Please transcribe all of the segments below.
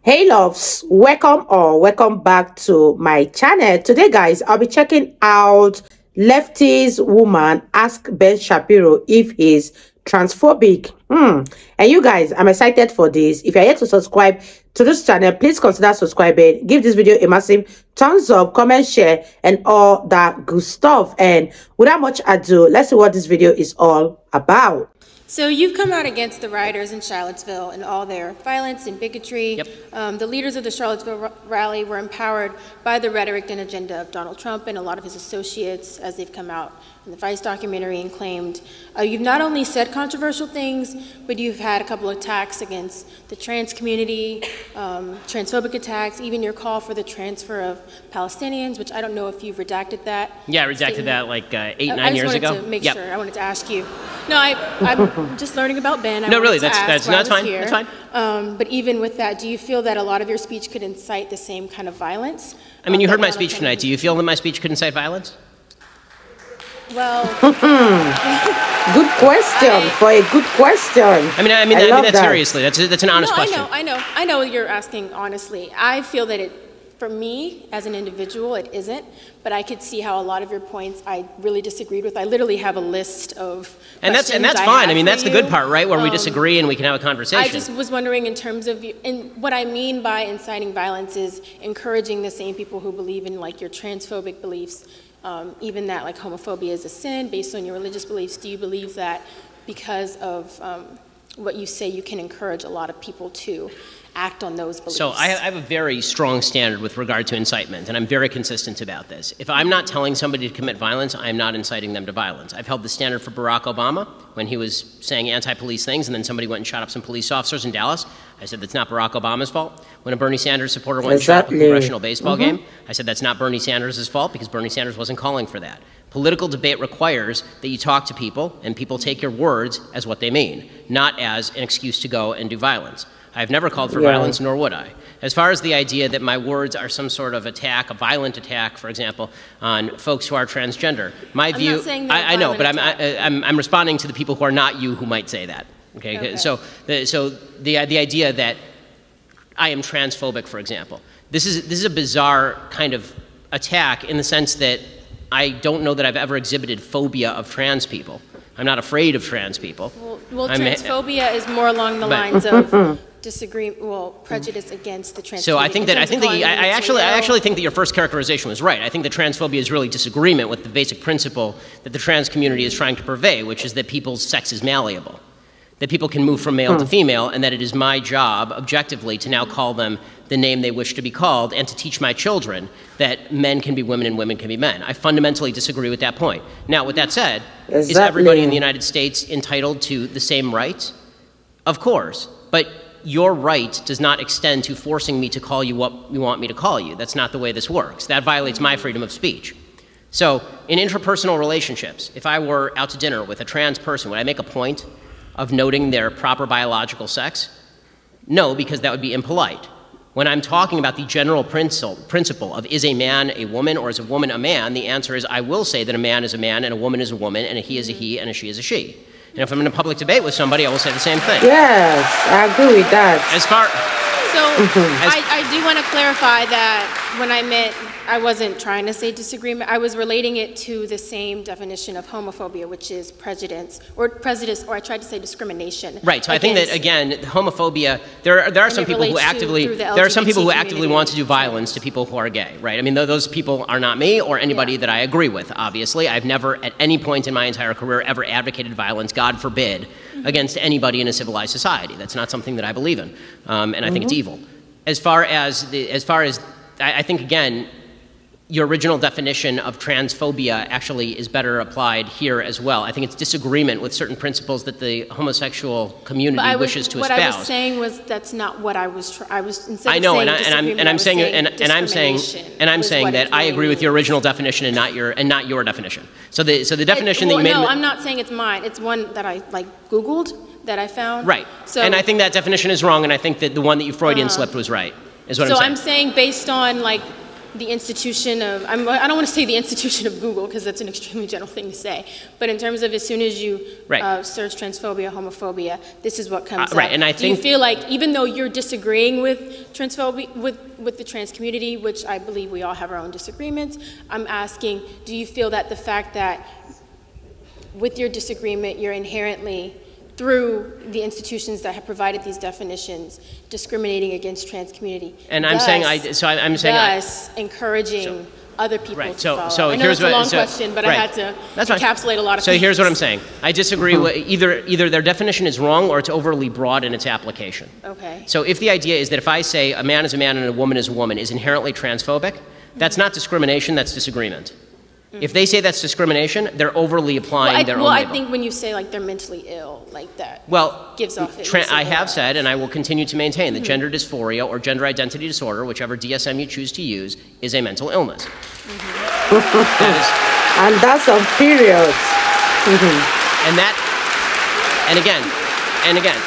Hey loves, welcome or welcome back to my channel. Today guys, I'll be checking out Leftist woman ask Ben Shapiro if he's transphobic. And you guys, I'm excited for this. If you're yet to subscribe to this channel, please consider subscribing. Give this video a massive thumbs up, comment, share, and all that good stuff. And without much ado, let's see what this video is all about. So you've come out against the rioters in Charlottesville and all their violence and bigotry. Yep. The leaders of the Charlottesville rally were empowered by the rhetoric and agenda of Donald Trump and a lot of his associates as they've come out in the Vice documentary and claimed. You've not only said controversial things, but you've had a couple of attacks against the trans community, transphobic attacks, even your call for the transfer of Palestinians, which I don't know if you've redacted that. Yeah, I redacted that like 9 years ago. I wanted to make sure. I wanted to ask you. No, I'm just learning about Ben. No, really, that's fine. That's fine. But even with that, do you feel that a lot of your speech could incite the same kind of violence? I mean, you heard my speech tonight. Do you feel that my speech could incite violence? Well, good question. For a good question. I mean that seriously. That's an honest question. I know you're asking honestly. I feel that for me as an individual, it isn't. But I could see how a lot of your points I really disagreed with. I literally have a list of and that's fine. I mean, that's the good part, right? Where we disagree and we can have a conversation. I just was wondering in terms of and what I mean by inciting violence is encouraging the same people who believe in like your transphobic beliefs. Even that like homophobia is a sin based on your religious beliefs. Do you believe that because of what you say you can encourage a lot of people to act on those beliefs? So I have a very strong standard with regard to incitement, and I'm very consistent about this. If I'm not telling somebody to commit violence, I'm not inciting them to violence. I've held the standard for Barack Obama when he was saying anti-police things and then somebody went and shot up some police officers in Dallas. I said that's not Barack Obama's fault. When a Bernie Sanders supporter went and shot up a congressional baseball game, I said that's not Bernie Sanders' fault because Bernie Sanders wasn't calling for that. Political debate requires that you talk to people and people take your words as what they mean, not as an excuse to go and do violence. I've never called for violence, nor would I. As far as the idea that my words are some sort of attack, a violent attack, for example, on folks who are transgender, my view, I know, but I'm responding to the people who are not you who might say that. Okay. So the idea that I am transphobic, for example, this is a bizarre kind of attack in the sense that I don't know that I've ever exhibited phobia of trans people. I'm not afraid of trans people. Well, transphobia is more along the lines of prejudice against the trans. So I actually think that your first characterization was right. I think that transphobia is really disagreement with the basic principle that the trans community is trying to purvey, which is that people's sex is malleable, that people can move from male to female, and that it is my job, objectively, to now call them the name they wish to be called, and to teach my children that men can be women and women can be men. I fundamentally disagree with that point. Now, with that said, is everybody in the United States entitled to the same rights? Of course, but your right does not extend to forcing me to call you what you want me to call you. That's not the way this works. That violates my freedom of speech. So, in interpersonal relationships, if I were out to dinner with a trans person, would I make a point of noting their proper biological sex? No, because that would be impolite. When I'm talking about the general principle of is a man a woman or is a woman a man, the answer is I will say that a man is a man and a woman is a woman and a he is a he and a she is a she. And if I'm in a public debate with somebody, I will say the same thing. Yes, I agree with that. I do want to clarify that when I meant I wasn't trying to say disagreement, I was relating it to the same definition of homophobia, which is prejudice, or I tried to say discrimination. Right. So I think that again, homophobia. There are some people who actively want to do violence to people who are gay. Right. I mean, those people are not me or anybody that I agree with. Obviously, I've never at any point in my entire career ever advocated violence. God forbid, against anybody in a civilized society. That's not something that I believe in, and I think it's evil. As far as I think again, your original definition of transphobia actually is better applied here as well. I think it's disagreement with certain principles that the homosexual community wishes to espouse. What I was saying was that's not what I was. I was instead I know, of saying I'm saying that I agree with your original definition and not your definition. So the definition that you made. No, I'm not saying it's mine. It's one that I Googled that I found. Right. So, and I think that definition is wrong, and I think that the one that you Freudian slipped was right. Is what I'm saying. So I'm saying based on the institution of, I don't want to say the institution of Google because that's an extremely general thing to say, but in terms of as soon as you search transphobia, homophobia, this is what comes up. Right, and I think, do you feel like even though you're disagreeing with transphobia, with the trans community, which I believe we all have our own disagreements, I'm asking, do you feel that the fact that with your disagreement, you're inherently, through the institutions that have provided these definitions, discriminating against trans community? And I'm thus encouraging other people to follow. So I know here's it's a long question, but I had to encapsulate a lot of things. So here's what I'm saying. I disagree with either their definition is wrong or it's overly broad in its application. Okay. So if the idea is that if I say a man is a man and a woman is a woman is inherently transphobic, that's not discrimination, that's disagreement. If they say that's discrimination, they're overly applying their own label. I think when you say like they're mentally ill, like that gives off I have said, and I will continue to maintain, that gender dysphoria or gender identity disorder, whichever DSM you choose to use, is a mental illness. And that's on periods. And again,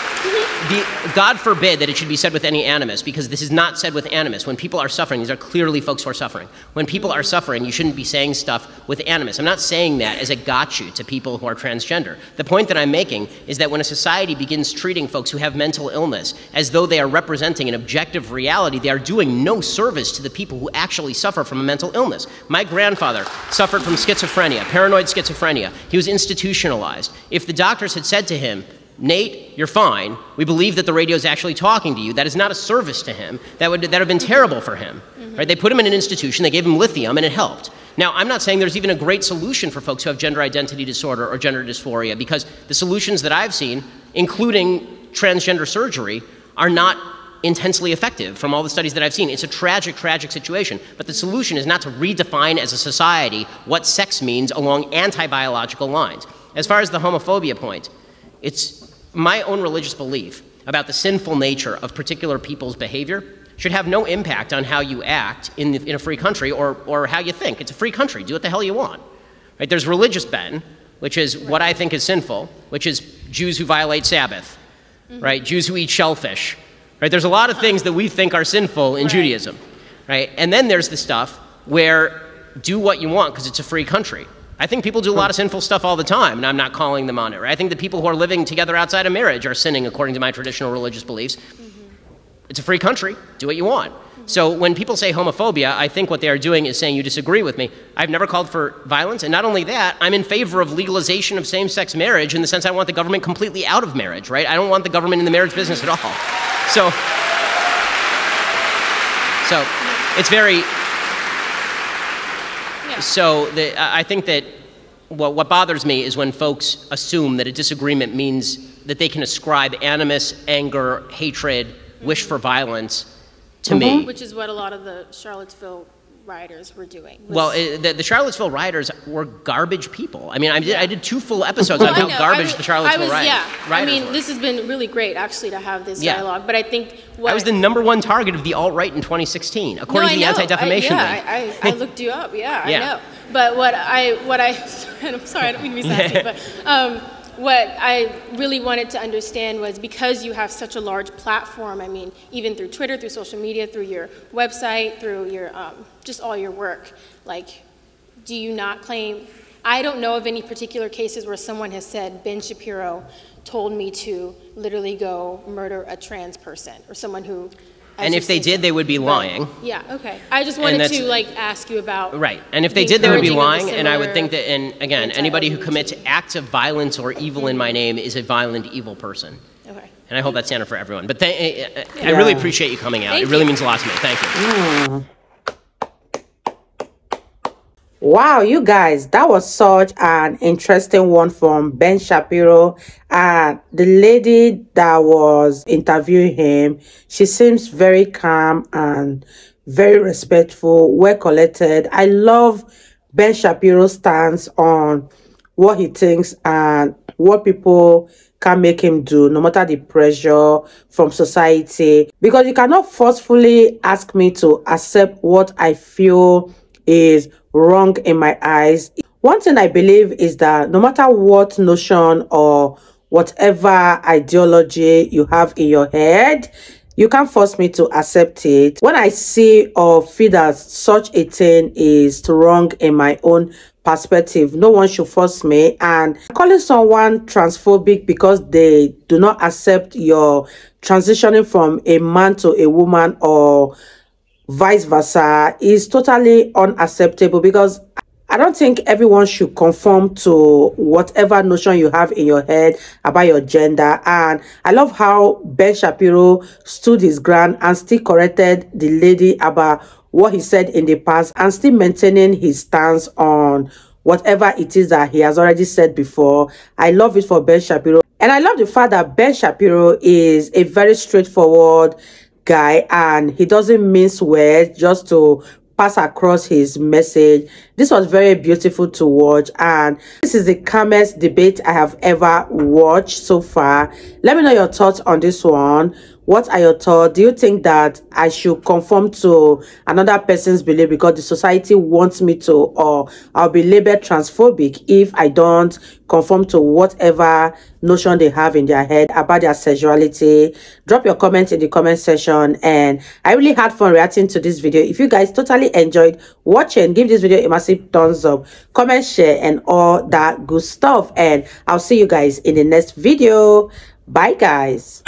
God forbid that it should be said with any animus, because this is not said with animus. When people are suffering, these are clearly folks who are suffering. When people are suffering, you shouldn't be saying stuff with animus. I'm not saying that as a gotcha to people who are transgender. The point that I'm making is that when a society begins treating folks who have mental illness as though they are representing an objective reality, they are doing no service to the people who actually suffer from a mental illness. My grandfather suffered from schizophrenia, paranoid schizophrenia. He was institutionalized. If the doctors had said to him, Nate, you're fine. We believe that the radio is actually talking to you. That is not a service to him. That would have been terrible for him. Right? They put him in an institution. They gave him lithium, and it helped. Now, I'm not saying there's even a great solution for folks who have gender identity disorder or gender dysphoria, because the solutions that I've seen, including transgender surgery, are not intensely effective from all the studies that I've seen. It's a tragic, tragic situation. But the solution is not to redefine as a society what sex means along anti-biological lines. As far as the homophobia point, it's my own religious belief about the sinful nature of particular people's behavior should have no impact on how you act in a free country or how you think. It's a free country. Do what the hell you want. Right? There's religious ben, which is what I think is sinful, which is Jews who violate Sabbath, right? Jews who eat shellfish. Right? There's a lot of things that we think are sinful in Judaism. Right? And then there's the stuff where do what you want because it's a free country. I think people do a lot of sinful stuff all the time, and I'm not calling them on it. Right? I think the people who are living together outside of marriage are sinning according to my traditional religious beliefs. It's a free country. Do what you want. So when people say homophobia, I think what they are doing is saying you disagree with me. I've never called for violence, and not only that, I'm in favor of legalization of same-sex marriage in the sense I want the government completely out of marriage, right? I don't want the government in the marriage business at all. So it's very... So I think that what bothers me is when folks assume that a disagreement means that they can ascribe animus, anger, hatred, wish for violence to me. Which is what a lot of the Charlottesville rioters were doing. Well, the Charlottesville rioters were garbage people. I mean, I did 2 full episodes on how garbage the Charlottesville rioters I were. mean, this has been really great, actually, to have this dialogue. But I think I was the #1 target of the alt-right in 202016, according to the Anti-Defamation League. I looked you up. I know. But what I and I'm sorry, I don't mean to be sassy, but what I really wanted to understand was, because you have such a large platform, I mean, even through Twitter, through social media, through your website, through your, just all your work, like, do you not claim, I don't know of any particular cases where someone has said, Ben Shapiro told me to literally go murder a trans person, or someone who... And if they did, they would be lying. Right. Yeah, okay. I just wanted to, like, ask you about... Right, and if they did, they would be lying, and I would think that, and again, anybody who commits acts of violence or evil in my name is a violent, evil person. Okay. And I hold that standard for everyone. But I really appreciate you coming out. It really means a lot to me. Thank you. Wow, you guys, that was such an interesting one from Ben Shapiro. And the lady that was interviewing him, she seems very calm and very respectful, well collected. I love Ben Shapiro's stance on what he thinks and what people can make him do, no matter the pressure from society. Because you cannot forcefully ask me to accept what I feel is wrong in my eyes. One thing I believe is that no matter what notion or whatever ideology you have in your head, You can't force me to accept it. When I see or feel that such a thing is wrong in my own perspective, no one should force me. And calling someone transphobic because they do not accept your transitioning from a man to a woman or vice versa is totally unacceptable, because I don't think everyone should conform to whatever notion you have in your head about your gender. And I love how Ben Shapiro stood his ground and still corrected the lady about what he said in the past, and still maintaining his stance on whatever it is that he has already said before. I love it for Ben Shapiro. And I love the fact that Ben Shapiro is a very straightforward guy, and he doesn't mince words just to pass across his message. This was very beautiful to watch, and this is the calmest debate I have ever watched so far. Let me know your thoughts on this one. What are your thoughts? Do you think that I should conform to another person's belief because the society wants me to, or I'll be labeled transphobic if I don't conform to whatever notion they have in their head about their sexuality? Drop your comments in the comment section, and I really had fun reacting to this video. If you guys totally enjoyed watching, give this video a massive thumbs up, comment, share, and all that good stuff. And I'll see you guys in the next video. Bye guys.